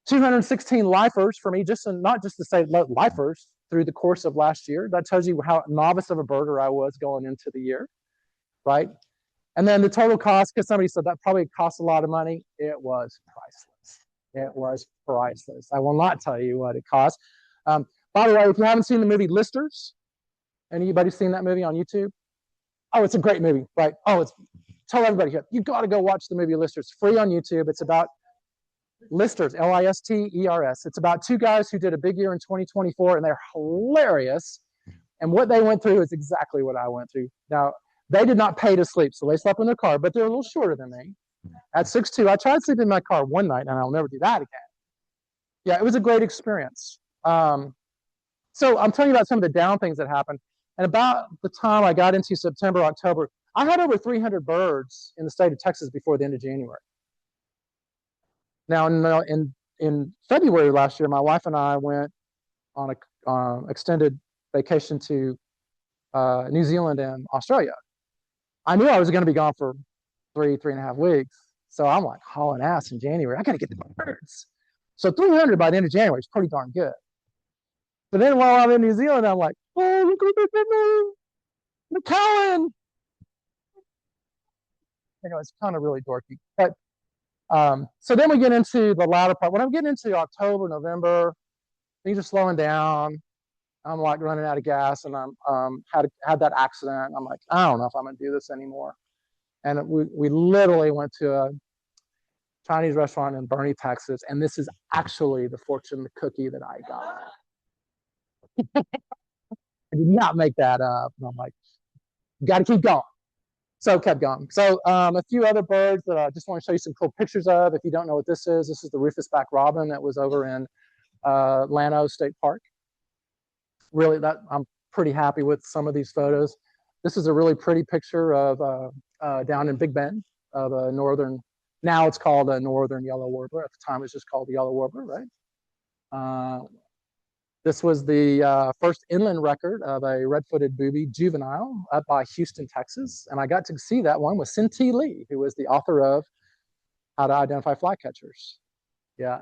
216 lifers for me, not just to say lifers through the course of last year. That tells you how novice of a birder I was going into the year, right? And then the total cost, because somebody said that probably cost a lot of money. It was priceless. It was priceless. I will not tell you what it cost. By the way, if you haven't seen the movie Listers, anybody seen that movie on YouTube? Oh, it's a great movie, right? Tell everybody here, you got to go watch the movie Listers. Free on YouTube. It's about Listers, Listers. It's about 2 guys who did a big year in 2024, and they're hilarious. And what they went through is exactly what I went through. Now, they did not pay to sleep, so they slept in their car, but they're a little shorter than me. At 6'2", I tried sleeping in my car one night, and I'll never do that again. Yeah, it was a great experience. So I'm telling you about some of the down things that happened. And about the time I got into September, October, I had over 300 birds in the state of Texas before the end of January. Now, in February last year, my wife and I went on an extended vacation to New Zealand and Australia. I knew I was going to be gone for 3.5 weeks. So I'm like hauling ass in January. I got to get the birds. So 300 by the end of January is pretty darn good. But then while I'm in New Zealand, I'm like, oh, look at this, McCowan. It's kind of really dorky. But so then we get into the latter part. When I'm getting into October, November, things are slowing down. I'm like running out of gas, and I'm had that accident. I'm like, I don't know if I'm gonna do this anymore. And we literally went to a Chinese restaurant in Bernie, Texas, and this is actually the fortune cookie that I got. I did not make that up. And I'm like, got to keep going. So kept going. So a few other birds that I just want to show you some cool pictures of. If you don't know what this is the rufous-back robin that was over in Llano State Park. really, that I'm pretty happy with some of these photos. This is a really pretty picture of down in Big Bend of a northern, now it's called a northern yellow warbler. At the time, it was just called the yellow warbler, right? This was the first inland record of a red-footed booby juvenile up by Houston, Texas. And I got to see that one with Sin-T Lee, who was the author of How to Identify Flycatchers. Yeah.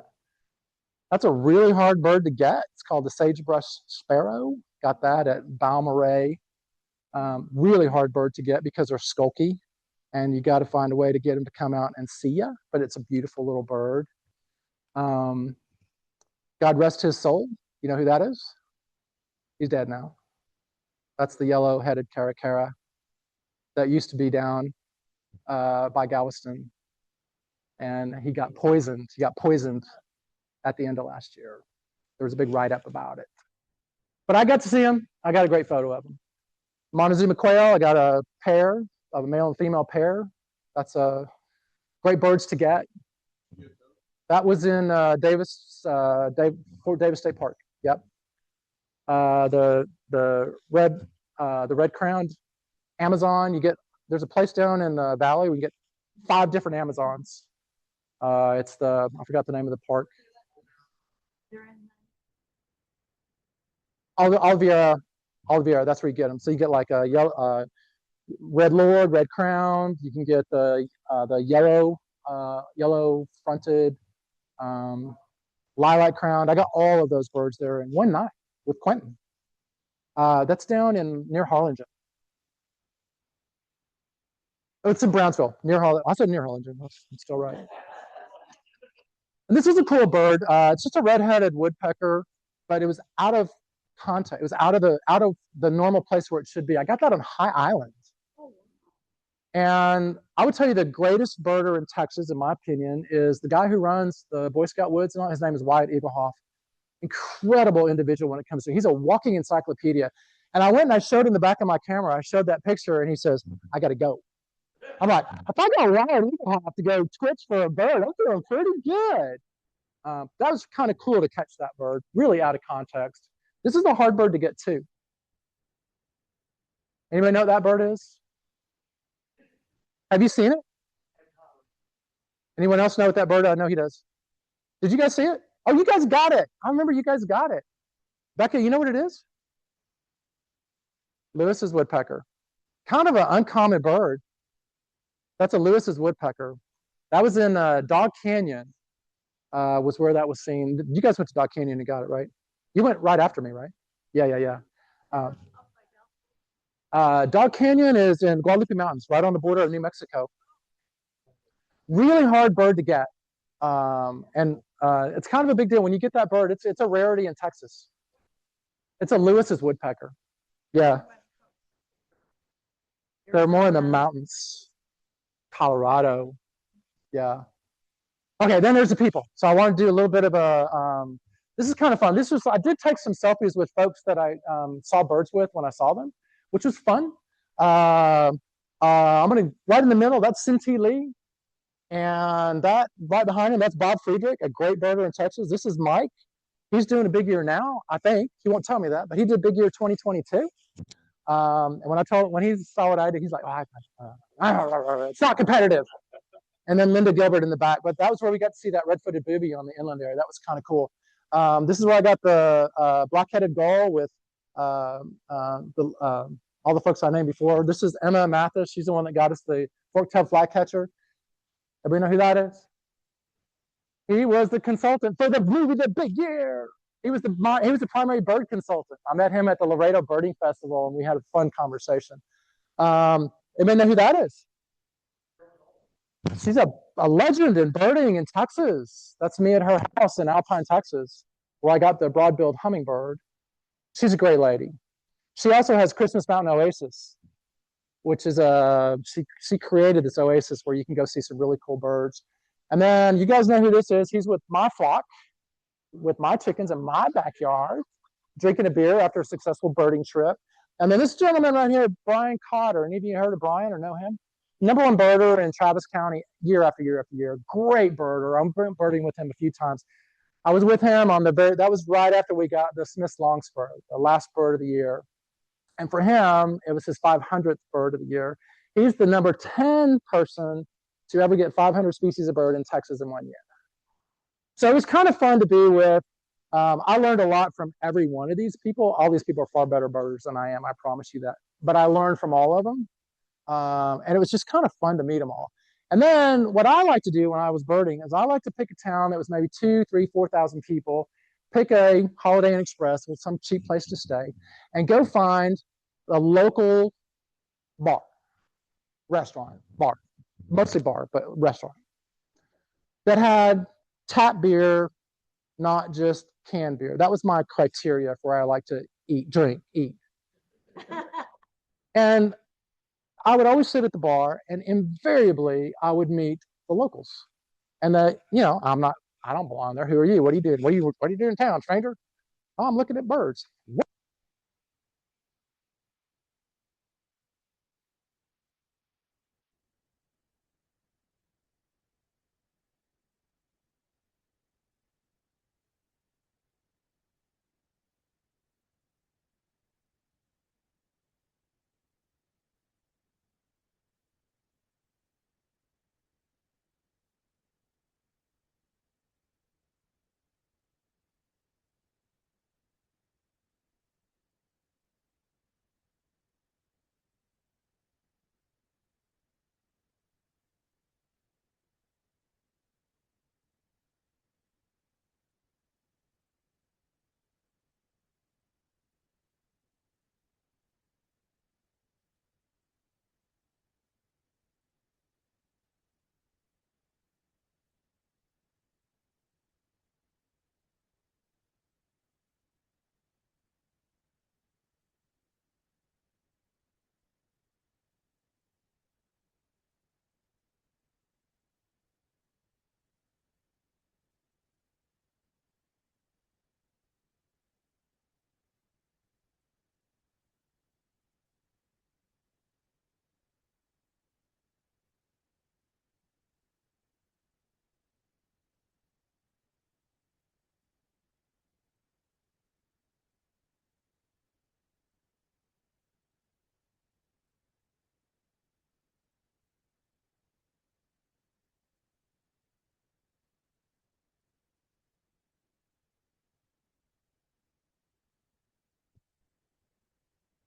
That's a really hard bird to get. It's called the sagebrush sparrow. Got that at Balmorhea. Really hard bird to get because they're skulky. And you got to find a way to get them to come out and see you. But it's a beautiful little bird. God rest his soul. You know who that is? He's dead now. That's the yellow-headed caracara that used to be down by Galveston. And he got poisoned. He got poisoned at the end of last year. There was a big write-up about it. But I got to see him. I got a great photo of him. Montezuma quail, I got a pair of a male and female pair. That's great birds to get. That was in Fort Davis State Park. Yep. The red-crowned Amazon. There's a place down in the valley we get 5 different Amazons. I forgot the name of the park. Oliveira, that's where you get them. So you get like a yellow, red lord, red crowned. You can get the yellow fronted, lilac crowned. I got all of those birds there in one night with Quentin. That's down near Harlingen. Oh, it's in Brownsville, near Harlingen. I said near Harlingen. I'm still right. And this is a cool bird. It's just a red-headed woodpecker, but it was out of context. It was out of the normal place where it should be. I got that on High Island. And I would tell you the greatest birder in Texas, in my opinion, is the guy who runs the Boy Scout Woods. And his name is Wyatt Eaglehoff. Incredible individual when it comes to. He's a walking encyclopedia. And I went and I showed him the back of my camera. I showed that picture, and he says, "I got to go." I'm like, if I got Wyatt Eaglehoff to go twitch for a bird, I'm feeling pretty good. That was kind of cool to catch that bird, really out of context. This is a hard bird to get too. Anybody know what that bird is? Have you seen it? Anyone else know what that bird is? I know he does. Did you guys see it? Oh, you guys got it. I remember you guys got it. Becca, you know what it is? Lewis's woodpecker. Kind of an uncommon bird. That's a Lewis's woodpecker. That was in Dog Canyon, was where that was seen. You guys went to Dog Canyon and got it, right? You went right after me, right? Yeah. Dog Canyon is in Guadalupe Mountains, right on the border of New Mexico. Really hard bird to get. It's kind of a big deal. When you get that bird, it's a rarity in Texas. It's a Lewis's woodpecker. Yeah. They're more in the mountains. Colorado. Yeah. Okay, then there's the people. So I want to do a little bit of this is kind of fun. I did take some selfies with folks that I saw birds with when I saw them, which was fun. I'm right in the middle, that's Sin-T Lee. And that right behind him, that's Bob Friedrich, a great birder in Texas. This is Mike. He's doing a big year now, I think. He won't tell me that, but he did big year 2022. And when he saw what I did, he's like, it's not competitive. And then Linda Gilbert in the back. But that was where we got to see that red-footed booby on the inland area. That was kind of cool. This is where I got the black-headed gull with all the folks I named before. This is Emma Mathis. She's the one that got us the fork-tailed flycatcher. Everybody know who that is? He was the consultant for the movie The Big Year. He was the primary bird consultant. I met him at the Laredo Birding Festival, and we had a fun conversation. Anybody know who that is? She's a legend in birding in Texas. That's me at her house in Alpine, Texas, where I got the broad-billed hummingbird. She's a great lady. She also has Christmas Mountain Oasis, which is she created this oasis where you can go see some really cool birds. And then you guys know who this is. He's with my flock, with my chickens in my backyard, drinking a beer after a successful birding trip. And then this gentleman right here, Brian Cotter. Any of you heard of Brian or know him? #1 birder in Travis County year after year after year. Great birder. I'm birding with him a few times. I was with him on that was right after we got the Smith's Longspur, the last bird of the year. And for him, it was his 500th bird of the year. He's the number 10 person to ever get 500 species of bird in Texas in 1 year. So it was kind of fun to be with. I learned a lot from every one of these people. All these people are far better birders than I am, I promise you that. But I learned from all of them. And it was just kind of fun to meet them all. And then what I like to do when I was birding is I like to pick a town that was maybe 2, 3, 4,000 people, pick a Holiday Inn Express with some cheap place to stay, and go find a local bar, restaurant, bar, mostly bar, but restaurant, that had tap beer, not just canned beer. That was my criteria for where I like to eat. And I would always sit at the bar, and invariably I would meet the locals. And I don't belong there. Who are you? What are you doing? What are you doing in town, stranger? Oh, I'm looking at birds. What?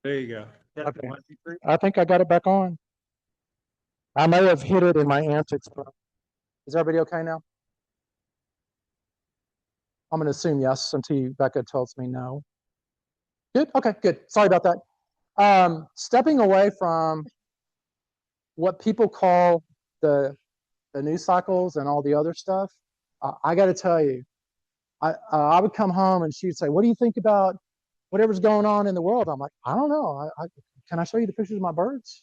There you go. Okay. I think I got it back on. I may have hit it in my antics, but is everybody okay now? I'm going to assume yes until Becca tells me no. Good. Okay. Good. Sorry about that. Stepping away from what people call the news cycles and all the other stuff. I got to tell you, I would come home and she'd say, "What do you think about whatever's going on in the world?" I'm like, "I don't know. Can I show you the pictures of my birds?"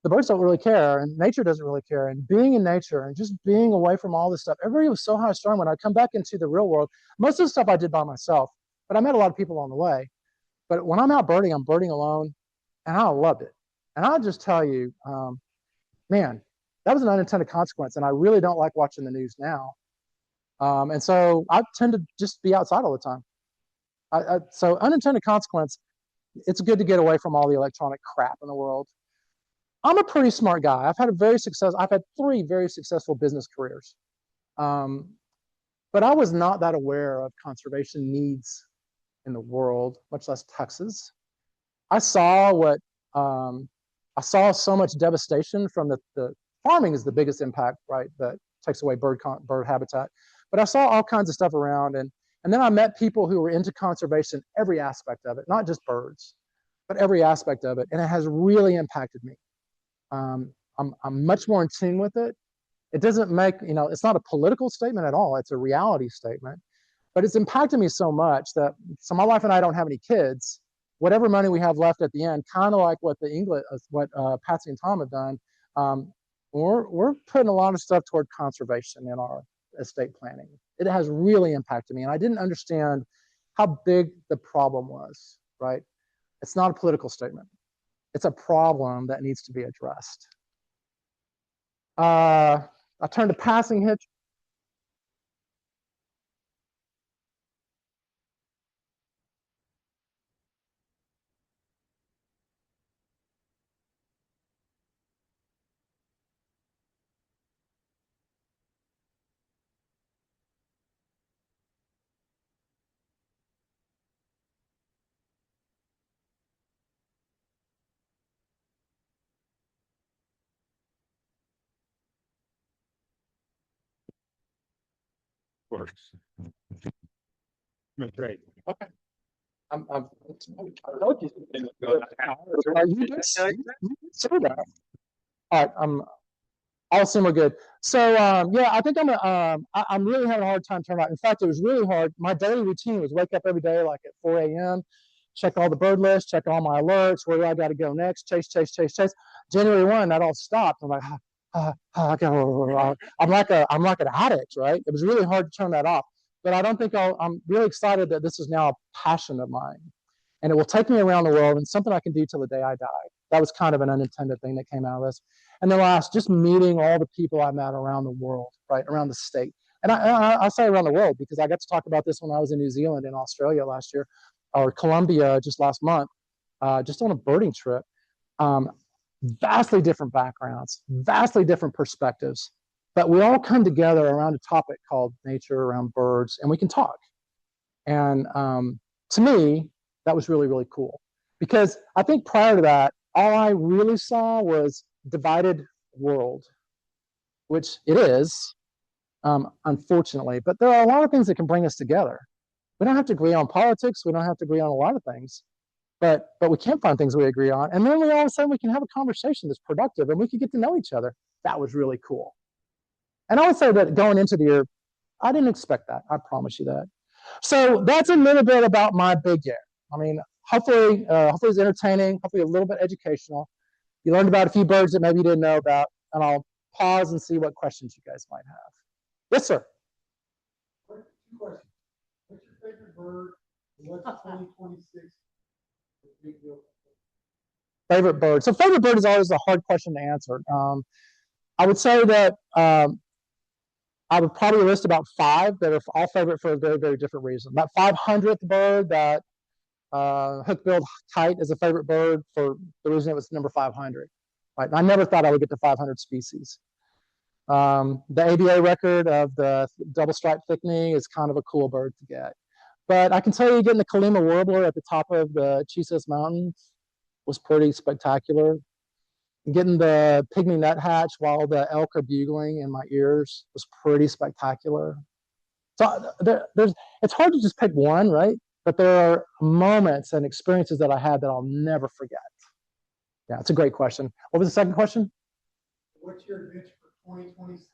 The birds don't really care, and nature doesn't really care. And being in nature and just being away from all this stuff, everybody was so high strung. When I come back into the real world, most of the stuff I did by myself, but I met a lot of people along the way. But when I'm out birding, I'm birding alone, and I loved it. And I'll just tell you, man, that was an unintended consequence, and I really don't like watching the news now. And so I tend to just be outside all the time. So unintended consequence, it's good to get away from all the electronic crap in the world. I'm a pretty smart guy. I've had 3 very successful business careers. But I was not that aware of conservation needs in the world, much less Texas. I saw I saw so much devastation from the farming is the biggest impact, right? That takes away bird habitat. But I saw all kinds of stuff around, and then I met people who were into conservation, every aspect of it, not just birds, but every aspect of it, and it has really impacted me. I'm much more in tune with it. It doesn't make, it's not a political statement at all. It's a reality statement. But it's impacted me so much that, so my wife and I don't have any kids. Whatever money we have left at the end, kind of like what Patsy and Tom have done, we're putting a lot of stuff toward conservation in our estate planning. It has really impacted me, and I didn't understand how big the problem was, right? It's not a political statement. It's a problem that needs to be addressed. I turned to passing hitch. course. Great. Okay. I told you. You did say that. All right. I'll assume we're good. So yeah, I think I'm really having a hard time turning out. In fact, it was really hard. My daily routine was wake up every day like at 4 a.m., check all the bird lists, check all my alerts, where do I got to go next, chase. January 1, that all stopped. I'm like, I'm like an addict, right? It was really hard to turn that off. But I don't think I'm really excited that this is now a passion of mine. And it will take me around the world and something I can do till the day I die. That was kind of an unintended thing that came out of this. And then last, just meeting all the people I met around the world, right, around the state. And I say around the world because I got to talk about this when I was in New Zealand and Australia last year, or Colombia just last month, just on a birding trip. Vastly different backgrounds, vastly different perspectives, but we all come together around a topic called nature, around birds, and we can talk. And to me, that was really, really cool. Because I think prior to that, all I really saw was divided world, which it is, unfortunately. But there are a lot of things that can bring us together. We don't have to agree on politics. We don't have to agree on a lot of things. But we can find things we agree on. And then all of a sudden we can have a conversation that's productive and we can get to know each other. That was really cool. And I would say that going into the year, I didn't expect that. I promise you that. So that's a little bit about my big year. I mean, hopefully it's entertaining, hopefully a little bit educational. You learned about a few birds that maybe you didn't know about, and I'll pause and see what questions you guys might have. Yes, sir. Two questions. What's your favorite bird? What's 2026? Favorite bird. So favorite bird is always a hard question to answer. I would say that I would probably list about 5 that are all favorite for a very, very different reason. That 500th bird, that hook-billed kite, is a favorite bird for the reason it was number 500. Right? I never thought I would get to 500 species. The ABA record of the double-striped thickney is kind of a cool bird to get. But I can tell you, getting the Kalima warbler at the top of the Chisos Mountains was pretty spectacular. Getting the pygmy nuthatch while the elk are bugling in my ears was pretty spectacular. So it's hard to just pick one, right? But there are moments and experiences that I had that I'll never forget. Yeah, it's a great question. What was the second question? What's your adventure for 2026?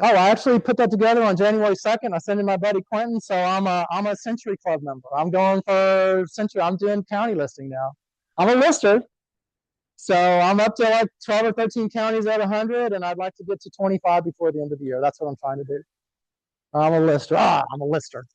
Oh, I actually put that together on January 2nd. I sent in my buddy Quentin, so I'm a Century Club member. I'm going for Century. I'm doing county listing now. I'm a lister, so I'm up to like 12 or 13 counties out of 100, and I'd like to get to 25 before the end of the year. That's what I'm trying to do. I'm a lister. I'm a lister.